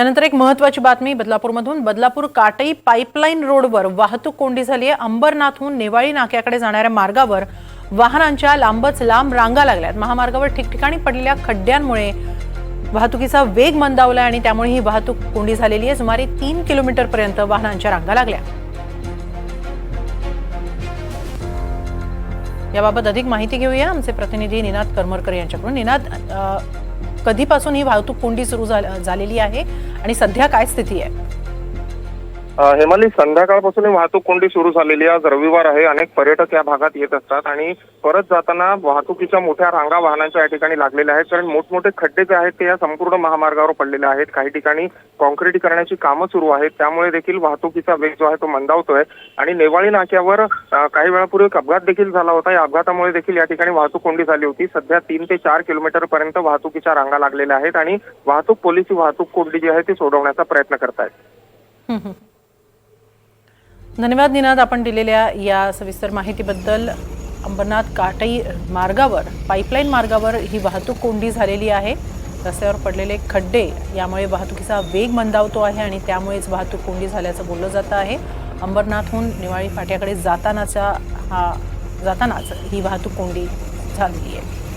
यानंतर एक महत्त्वाची बातमी बदलापूरमधून। बदलापूर काटई पाईपलाईन रोडवर वाहतूक कोंडी झाली आहे। अंबरनाथहून नेवाळी नाक्याकडे जाणाऱ्या मार्गावर वाहनांच्या लांबच लांब रांगा लागल्यात। महामार्गावर ठिकठिकाणी पडलेल्या खड्ड्यांमुळे वाहतुकीचा वेग मंदावला आणि त्यामुळे ही वाहतूक कोंडी झालेली आहे। सुमारे 3 किलोमीटरपर्यंत वाहनांच्या रांगा लागल्या। याबाबत अधिक माहिती घेऊया आमचे प्रतिनिधी निनाद करमरकर यांच्याकडून। निनाद, कधीपासून ही वाहतूक कोंडी सुरू झालेली आहे आणि सध्या काय स्थिती आहे? हेमाली, संध्याकाळपासून वाहतूक कोंडी सुरू झालेली आहे। आज रविवार आहे, अनेक पर्यटक या भागात येत असतात आणि परत जाताना वाहतुकीच्या मोठ्या रांगा वाहनांच्या या ठिकाणी लागलेल्या आहेत। कारण मोठमोठे खड्डे जे आहेत ते या संपूर्ण महामार्गावर पडलेले आहेत। काही ठिकाणी कॉन्क्रिटीकरणाची कामं सुरू आहेत, त्यामुळे देखील वाहतुकीचा वेग जो आहे तो मंदावतोय। आणि नेवाळी नाक्यावर काही वेळापूर्वी एक अपघात देखील झाला होता। या अपघातामुळे देखील या ठिकाणी वाहतूक कोंडी झाली होती। सध्या 3 ते 4 किलोमीटर पर्यंत वाहतुकीच्या रांगा लागलेल्या आहेत आणि वाहतूक पोलीस ही वाहतूक कोंडी जी आहे ती सोडवण्याचा प्रयत्न करतायत। धन्यवाद निनाद, आपण दिलेल्या या सविस्तर माहितीबद्दल। अंबरनाथ काटई मार्गावर पाईपलाईन मार्गावर ही वाहतूक कोंडी झालेली आहे। रस्त्यावर पडलेले खड्डे यामुळे वाहतुकीचा वेग मंदावतो आहे आणि त्यामुळेच वाहतूक कोंडी झाल्याचं बोललं जातं आहे। अंबरनाथहून नेवाळी फाट्याकडे जातानाच ही वाहतूक कोंडी झालेली आहे।